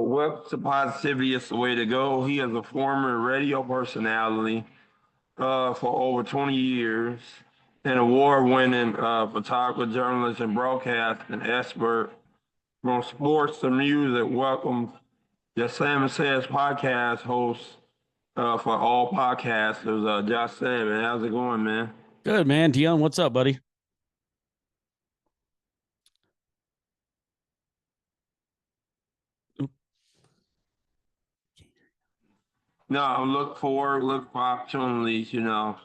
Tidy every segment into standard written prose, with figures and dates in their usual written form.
Web to positivity is the way to go. He is a former radio personality for over 20 years, an award-winning photographer, journalist, and broadcasting expert from sports to music. Welcome, the Salmon Says podcast host for all podcasters, Josh Salmon. How's it going, man? Good, man. Dion, what's up, buddy? No, I'm looking for opportunities, you know.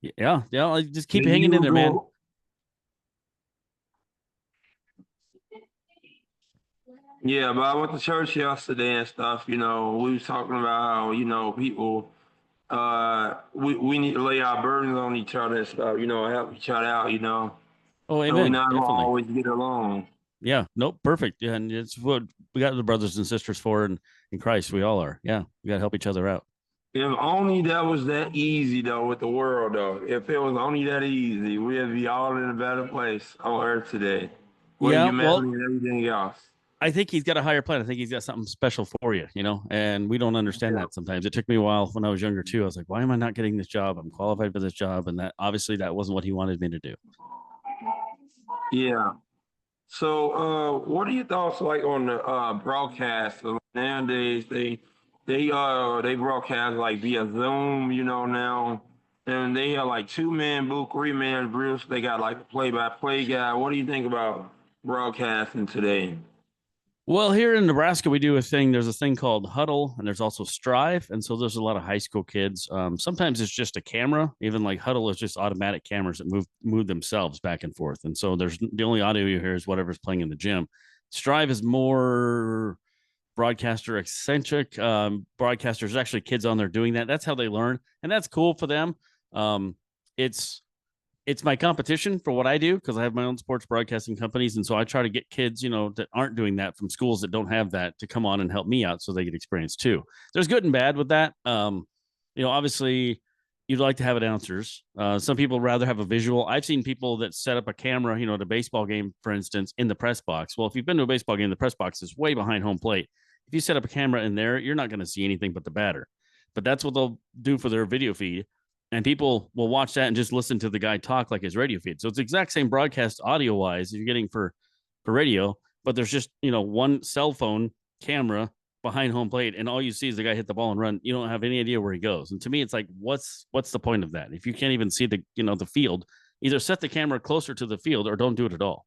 Yeah. Just keep The hanging in there, man. usual. Yeah, but I went to church yesterday and stuff, you know. We was talking about how, you know, people we need to lay our burdens on each other and stuff, you know, help each other out, you know. Oh, So we're amen. not gonna Definitely. always get along. Yeah. Nope. Perfect. Yeah, and it's what we got the brothers and sisters for in Christ. We all are. Yeah. We got to help each other out. If only that was that easy though with the world though. If it was only that easy, we'd be all in a better place on earth today. With Yeah. Well, humanity and everything else. I think he's got a higher plan. I think he's got something special for you, and we don't understand Yeah. that sometimes. It took me a while when I was younger too. I was like, why am I not getting this job? I'm qualified for this job. And that obviously that wasn't what he wanted me to do. Yeah. So, what are your thoughts like on the broadcast? Nowadays, they broadcast like via Zoom, you know now, and they have like two-man booth, three-man booths. They got like a play-by-play guy. What do you think about broadcasting today? Well, here in Nebraska, we do a thing. There's a thing called Huddle, and there's also Strive, and so there's a lot of high school kids. Sometimes it's just a camera. Even like Huddle is just automatic cameras that move themselves back and forth, and so there's the only audio you hear is whatever's playing in the gym. Strive is more broadcaster eccentric. Broadcasters actually kids on there doing that. That's how they learn, and that's cool for them. It's it's my competition for what I do because I have my own sports broadcasting companies. And so I try to get kids, that aren't doing that from schools that don't have that to come on and help me out so they get experience too. There's good and bad with that. Obviously you'd like to have announcers. Some people rather have a visual. I've seen people that set up a camera, at a baseball game, for instance, in the press box. Well, if you've been to a baseball game, the press box is way behind home plate. If you set up a camera in there, you're not going to see anything but the batter. But that's what they'll do for their video feed, and people will watch that and just listen to the guy talk like his radio feed. So it's the exact same broadcast audio wise you're getting for radio, but there's just, one cell phone camera behind home plate, and all you see is the guy hit the ball and run. You don't have any idea where he goes. And to me, it's like, what's the point of that? If you can't even see the field, either set the camera closer to the field or don't do it at all.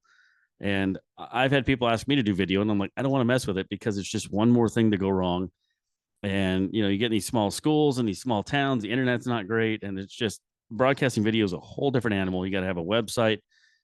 And I've had people ask me to do video, and I'm like, I don't want to mess with it because it's just one more thing to go wrong. And you get in these small schools and these small towns, the internet's not great, and it's just broadcasting video is a whole different animal. You got to have a website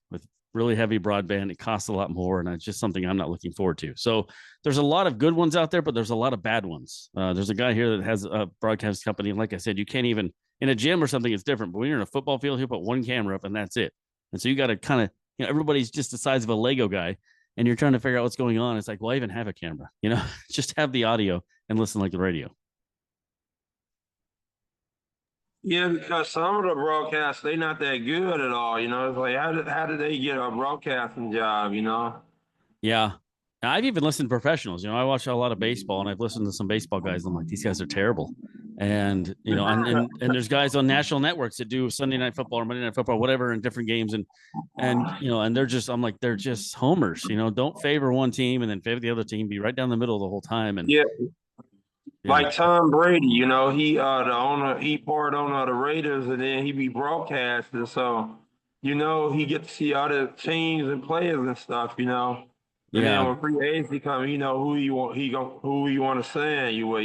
with really heavy broadband. It costs a lot more, and it's just something I'm not looking forward to. So there's a lot of good ones out there, but there's a lot of bad ones. There's a guy here that has a broadcast company, and like I said, you can't even in a gym or something, it's different. But when you're in a football field, he'll put one camera up and that's it. And so you got to kind of, everybody's just the size of a Lego guy, and you're trying to figure out what's going on. It's like, well, I even have a camera, just have the audio and listen like the radio. Yeah, because some of the broadcasts they not that good at all. It's like how did they get a broadcasting job? Yeah. I've even listened to professionals. I watch a lot of baseball, and I've listened to some baseball guys. I'm like, these guys are terrible. And, and there's guys on national networks that do Sunday Night Football or Monday Night Football, whatever, in different games. And they're just, I'm like, they're just homers, don't favor one team and then favor the other team, be right down the middle the whole time. And Yeah, yeah, like Tom Brady, he the owner, he part owner of the Raiders, and then he be broadcasting, so he get to see other teams and players and stuff. And then yeah, when free agency come, who you want to sign you with.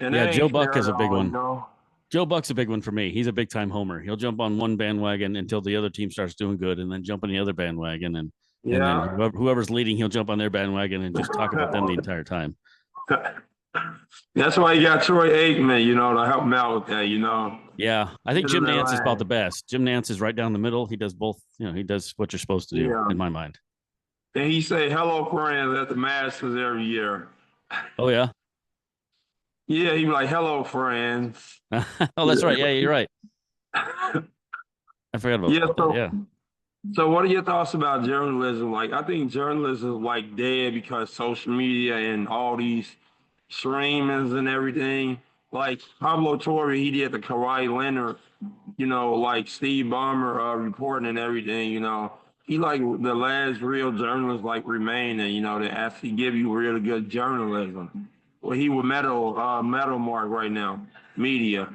And yeah. that Joe ain't Buck fair is at a big all. one. Joe Buck's a big one for me. He's a big time homer. He'll jump on one bandwagon until the other team starts doing good, and then jump on the other bandwagon, and then Yeah. whoever's leading, he'll jump on their bandwagon and just talk about them the entire time. That's why you got Troy Aikman, to help him out with that. Yeah, I think Get him Jim that Nance is about line. the best. Jim Nance is right down the middle. He does both. He does what you're supposed to do, Yeah. in my mind. And he say hello friends at the Masters every year. Oh yeah. Yeah, he be like, hello friends. Oh, that's right. Yeah, you're right. I forgot about Yeah, that. so Yeah. So what are your thoughts about journalism? Like, I think journalism is like dead because social media and all these streamings and everything. Like Pablo Torre, he did the Kawhi Leonard, like Steve Ballmer reporting and everything. He like the last real journalist like remaining. That actually give you really good journalism. Well, he would medal mark right now, media.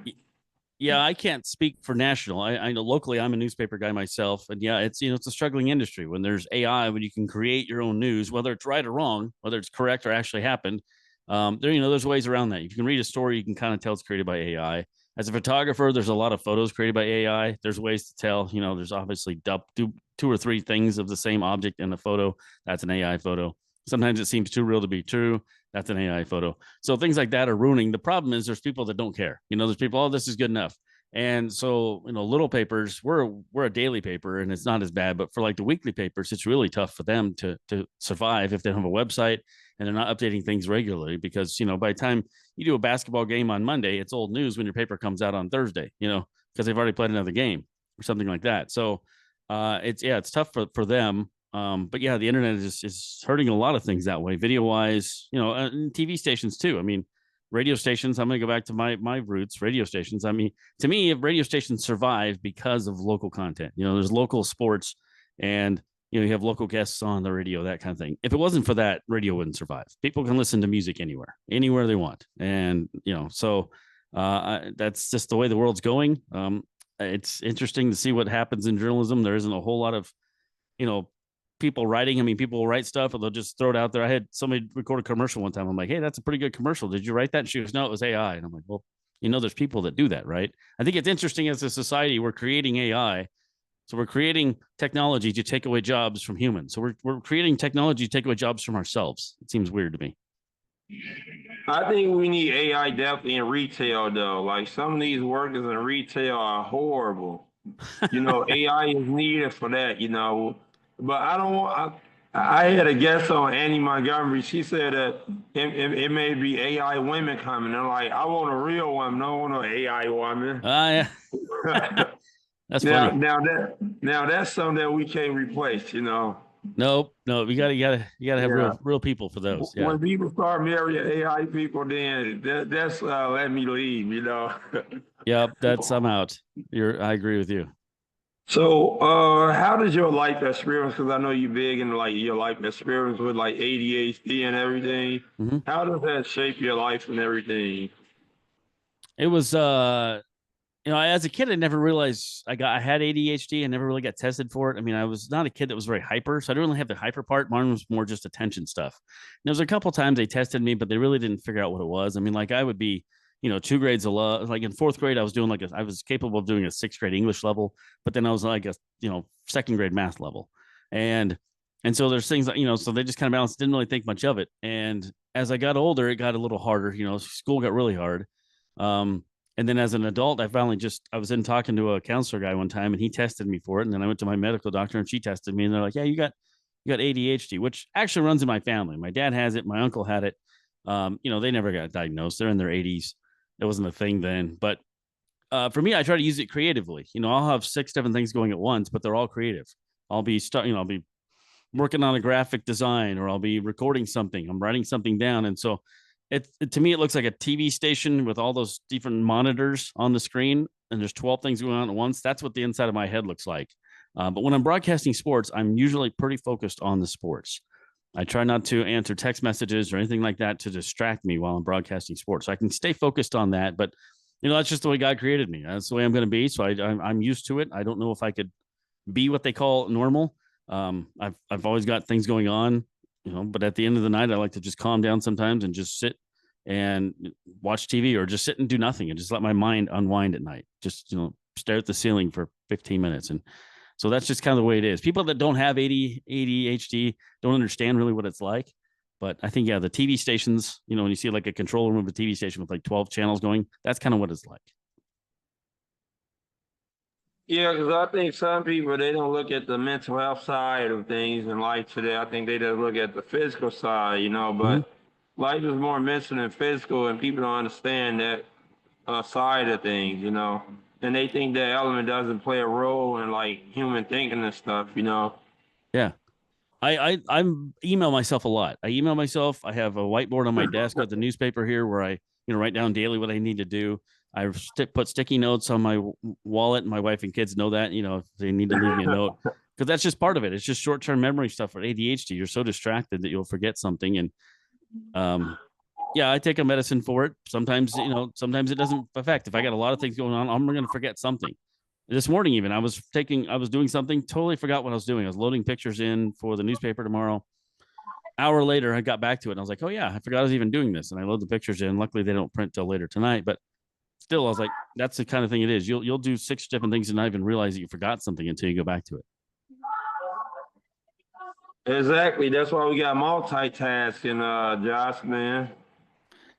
Yeah, I can't speak for national. I know locally I'm a newspaper guy myself, and yeah, it's a struggling industry when there's AI, when you can create your own news, whether it's right or wrong, whether it's correct or actually happened. There's ways around that. If you can read a story, you can kind of tell it's created by AI. As a photographer, there's a lot of photos created by AI. There's ways to tell. There's obviously two or three things of the same object in a photo. That's an AI photo. Sometimes it seems too real to be true. That's an AI photo. So things like that are ruining. The problem is there's people that don't care. There's people, oh, this is good enough. And so, little papers, we're a daily paper and it's not as bad, but for like the weekly papers, it's really tough for them to survive if they don't have a website and they're not updating things regularly because, by the time you do a basketball game on Monday, it's old news when your paper comes out on Thursday, because they've already played another game or something like that. So it's tough for them. But yeah, the internet is hurting a lot of things that way, video wise, and TV stations too. I mean, radio stations. I'm going to go back to my roots. Radio stations. I mean, to me, radio stations survive because of local content. There's local sports, and you have local guests on the radio, that kind of thing. If it wasn't for that, radio wouldn't survive. People can listen to music anywhere they want, and so that's just the way the world's going. It's interesting to see what happens in journalism. There isn't a whole lot of you know, people writing. I mean, people will write stuff and they'll just throw it out there. I had somebody record a commercial one time. I'm like, hey, that's a pretty good commercial. Did you write that? And she goes, no, it was AI. And I'm like, well, there's people that do that, right? I think it's interesting as a society, we're creating AI. So we're creating technology to take away jobs from humans. So we're creating technology to take away jobs from ourselves. It seems weird to me. I think we need AI definitely in retail though. Like some of these workers in retail are horrible. AI is needed for that. But I don't want. I had a guest on Annie Montgomery. She said that it may be AI women coming. I'm like, I want a real woman. I don't want an AI woman. Yeah, that's now, funny. now that now that's something that we can't replace. Nope, no, you gotta have Yeah. real people for those. Yeah. When people start marrying AI people, then that's let me leave. Yep, that's I'm out. I agree with you. So, how does your life experience? Because I know you're big in like your life experience with like ADHD and everything. Mm-hmm. How does that shape your life and everything? It was as a kid I never realized I had ADHD. I never really got tested for it. I mean, I was not a kid that was very hyper, so I didn't really have the hyper part. Mine was more just attention stuff. And there was a couple times they tested me, but they really didn't figure out what it was. I mean, like I would be, two grades below. Like in fourth grade, I was doing I was capable of doing a sixth grade English level, but then I was like a second grade math level, and so there's things that so they just kind of balanced. Didn't really think much of it, and as I got older, it got a little harder. School got really hard. Um, and then as an adult, I was in talking to a counselor guy one time and he tested me for it. And then I went to my medical doctor and she tested me and they're like, yeah, you got ADHD, which actually runs in my family. My dad has it. My uncle had it. They never got diagnosed. They're in their 80s. It wasn't a thing then. But for me, I try to use it creatively. I'll have 6, 7 things going at once, but they're all creative. I'll be working on a graphic design or I'll be recording something. I'm writing something down. And so to me, it looks like a TV station with all those different monitors on the screen, and there's 12 things going on at once. That's what the inside of my head looks like. But when I'm broadcasting sports, I'm usually pretty focused on the sports. I try not to answer text messages or anything like that to distract me while I'm broadcasting sports. So I can stay focused on that. But that's just the way God created me. That's the way I'm going to be. So I'm used to it. I don't know if I could be what they call normal. I've always got things going on, but at the end of the night, I like to just calm down sometimes and just sit and watch TV or just sit and do nothing and just let my mind unwind at night. Just, stare at the ceiling for 15 minutes. And so that's just kind of the way it is. People that don't have ADHD don't understand really what it's like. But I think, yeah, the TV stations, when you see like a control room of a TV station with like 12 channels going, that's kind of what it's like. Yeah, because I think some people they don't look at the mental health side of things in life today. I think they just look at the physical side. Mm-hmm. But life is more mental than physical, and people don't understand that side of things. and they think that element doesn't play a role in like human thinking and stuff, you know. Yeah. I'm email myself a lot. I email myself. I have a whiteboard on my desk with the newspaper here where I, write down daily what I need to do. I put sticky notes on my wallet. My wife and kids know that, if they need to leave me a note, because that's just part of it. It's just short-term memory stuff for ADHD. You're so distracted that you'll forget something. And yeah, I take a medicine for it. Sometimes, sometimes it doesn't affect. If I got a lot of things going on, I'm going to forget something. This morning, even I was doing something, totally forgot what I was doing. I was loading pictures in for the newspaper tomorrow. Hour later, I got back to it and I was like, oh yeah, I forgot I was even doing this. And I load the pictures in. Luckily, they don't print till later tonight, but still, I was like, that's the kind of thing it is. You'll do 6 different things and not even realize that you forgot something until you go back to it. Exactly. That's why we got multitasking, Josh, man.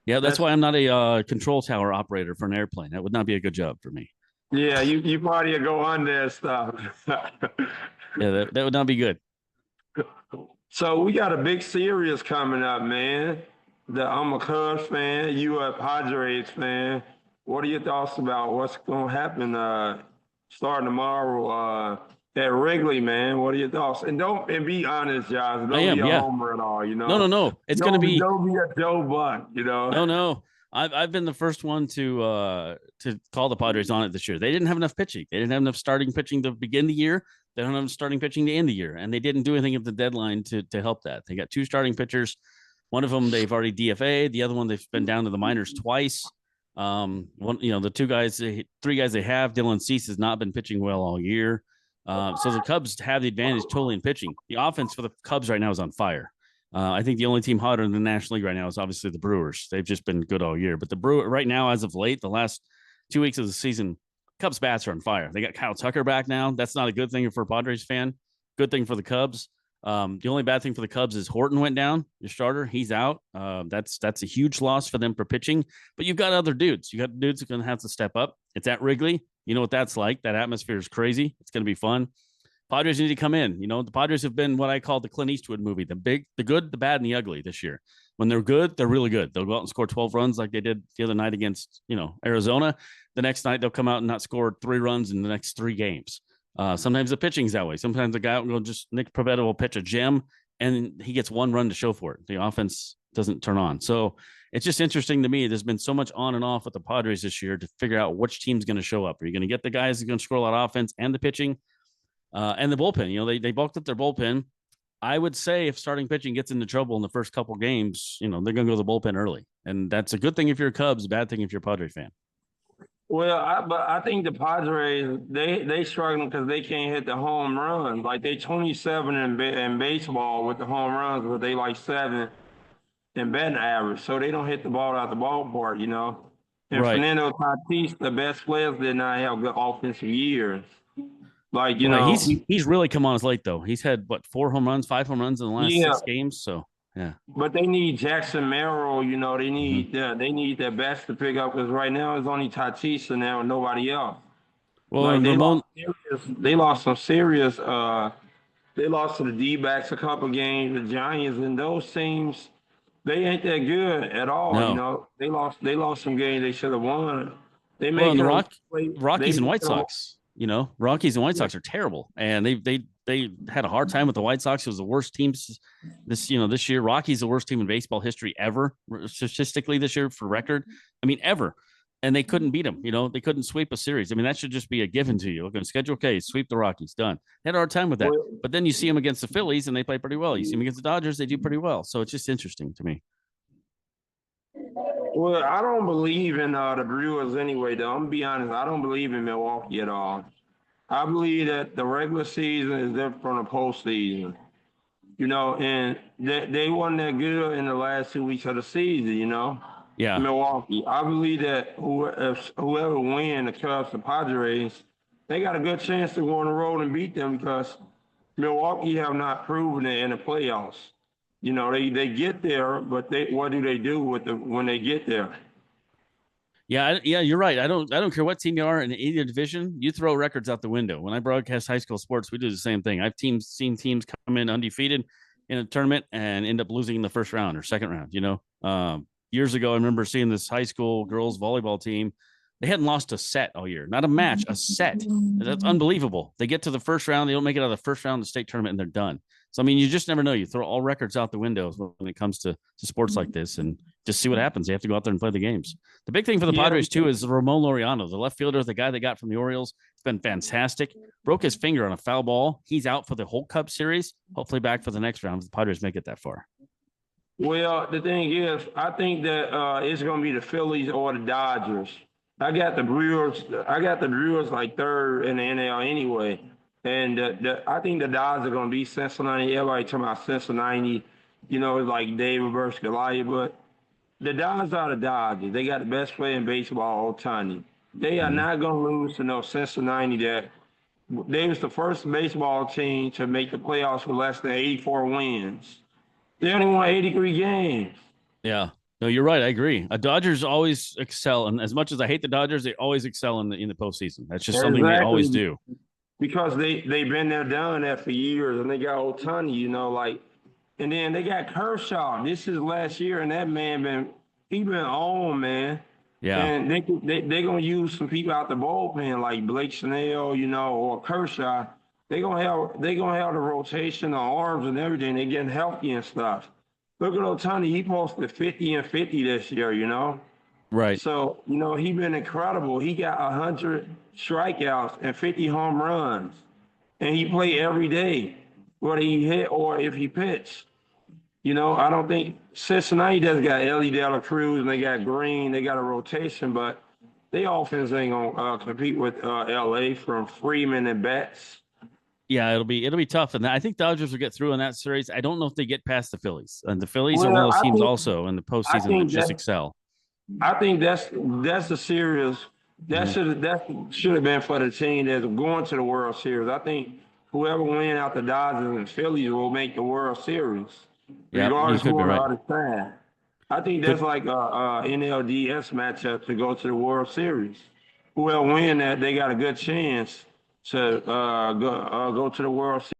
Yeah, that's That's why I'm not a control tower operator for an airplane. That would not be a good job for me. yeah, you probably go under and stuff. Yeah, that would not be good. So we got a big series coming up, man. I'm a Cubs fan, you a Padres fan. What are your thoughts about what's gonna happen starting tomorrow at Wrigley, man? What are your thoughts? And be honest, Josh. I Don't be am. a Yeah. homer at all, you No, no, know. no. It's going to be Don't be a Joe Buck, you know. no, no. I've been the first one to call the Padres on it this year. They didn't have enough pitching. They didn't have enough starting pitching to begin the year. They don't have enough starting pitching to end the year, and they didn't do anything at the deadline to help that. They got 2 starting pitchers. One of them they've already DFA'd. The other one they've been down to the minors twice. One, the 3 guys they have. Dylan Cease has not been pitching well all year. So the Cubs have the advantage totally in pitching. The offense for the Cubs right now is on fire. I think the only team hotter in the National League right now is obviously the Brewers. They've just been good all year. But the Brewer right now, as of late, the last 2 weeks of the season, Cubs bats are on fire. They got Kyle Tucker back now. That's not a good thing for a Padres fan. Good thing for the Cubs. The only bad thing for the Cubs is Horton went down, your starter. He's out. That's a huge loss for them for pitching. But you've got other dudes. You got dudes who are going to have to step up. It's at Wrigley. You know what that's like. That atmosphere is crazy. It's going to be fun. Padres need to come in. The Padres have been what I call the Clint Eastwood movie, the big, the good, the bad, and the ugly this year. When they're good, they're really good. They'll go out and score 12 runs like they did the other night against, Arizona. The next night, they'll come out and not score 3 runs in the next 3 games. Sometimes the pitching's that way. Sometimes the guy will just, Nick Pivetta will pitch a gem, and he gets 1 run to show for it. The offense doesn't turn on. So it's just interesting to me. There's been so much on and off with the Padres this year to figure out which team's going to show up. Are you going to get the guys who are going to score a lot of offense and the pitching? And the bullpen, they bulked up their bullpen. I would say if starting pitching gets into trouble in the first couple games, they're going to go to the bullpen early. And that's a good thing if you're a Cubs, a bad thing if you're a Padre fan. Well, but I think the Padres they struggling because they can't hit the home runs. Like they 27 in baseball with the home runs, but they like 7 in batting average. So they don't hit the ball out the ballpark, you know. And Right. Fernando Tatis, the best players, did not have good offensive years. Like Right. He's really come on as late though. He's had 4 home runs, 5 home runs in the last yeah, 6 games. So yeah. but they need Jackson Merrill. You know, Mm-hmm. they need their best to pick up because right now it's only Tatis and now nobody else. Well, Like and Ramon, they lost some serious. They lost to the D-backs a couple games, the Giants, and those teams. They ain't that good at all. You no. know, they lost some games they should have won. They Well, and making them play. They Rockies and White making them. Sox, Rockies and White Sox are terrible, and they had a hard time with the White Sox. It was the worst teams this year. Rockies the worst team in baseball history ever, statistically this year for record. I mean, ever. And they couldn't beat them. They couldn't sweep a series. I mean, that should just be a given to you. Look at schedule. Okay, sweep the Rockies. Done. They had a hard time with that. But then you see them against the Phillies, and they play pretty well. You see them against the Dodgers, they do pretty well. So it's just interesting to me. Well, I don't believe in the Brewers anyway. Though I'm gonna be honest, I don't believe in Milwaukee at all. I believe that the regular season is different from the postseason. You know, and they weren't that good in the last 2 weeks of the season. You know, Yeah. Milwaukee. I believe that if whoever win the Cubs, the Padres, they got a good chance to go on the road and beat them because Milwaukee have not proven it in the playoffs. You know, they get there, but what do they do with when they get there? Yeah, you're right. I don't care what team you are in either division. You throw records out the window. When I broadcast high school sports, we do the same thing. I've seen teams come in undefeated in a tournament and end up losing in the first round or second round. Years ago, I remember seeing this high school girls volleyball team They hadn't lost a set all year, not a match, a set. That's unbelievable. They get to the first round, they don't make it out of the first round of the state tournament, and they're done. So I mean, you just never know. You throw all records out the window when it comes to sports like this, and just see what happens. They have to go out there and play the games. The big thing for the Yeah, Padres too is Ramon Laureano, the left fielder, the guy they got from the Orioles. It's been fantastic. Broke his finger on a foul ball. He's out for the whole Cup Series. Hopefully back for the next round if the Padres make it that far. well, the thing is, I think that it's going to be the Phillies or the Dodgers. I got the Brewers. I got the Brewers like third in the NL anyway, and I think the Dodgers are going to beat Cincinnati. Everybody talking about Cincinnati, it's like David versus Goliath, but the Dodgers are the Dodgers. They got the best player in baseball, Ohtani. They are Mhm. not going to lose to no Cincinnati. That they was the first baseball team to make the playoffs with less than 84 wins. They only won 83 games. Yeah. No, you're right. I agree. Dodgers always excel, and as much as I hate the Dodgers, they always excel in the postseason. That's just something they always Exactly. do. Because they've been there, done that for years, and they got Ohtani, and then they got Kershaw. This is last year, and that man he been on, man. Yeah. And they gonna use some people out the bullpen like Blake Snell, or Kershaw. They gonna have the rotation, the arms and everything. They getting healthy and stuff. Look at Ohtani. He posted 50 and 50 this year. Right. So, he been incredible. He got 100 strikeouts and 50 home runs. And he played every day, whether he hit or if he pitched. I don't think Cincinnati does got Ellie De La Cruz and they got Green. They got a rotation, but they offense ain't going to compete with LA from Freeman and Betts. Yeah, it'll be tough, and I think Dodgers will get through in that series. I don't know if they get past the Phillies, and the Phillies are one of Well, those I teams think also in the I postseason that think just that excel. I think that's the series Mhm. that should have been for the team that's going to the World Series. I think whoever win out the Dodgers and Phillies will make the World Series, Yeah, you regardless could who be on the right. other side. I think that's Could like a NLDS matchup to go to the World Series. Whoever win that, they got a good chance to go to the World Series.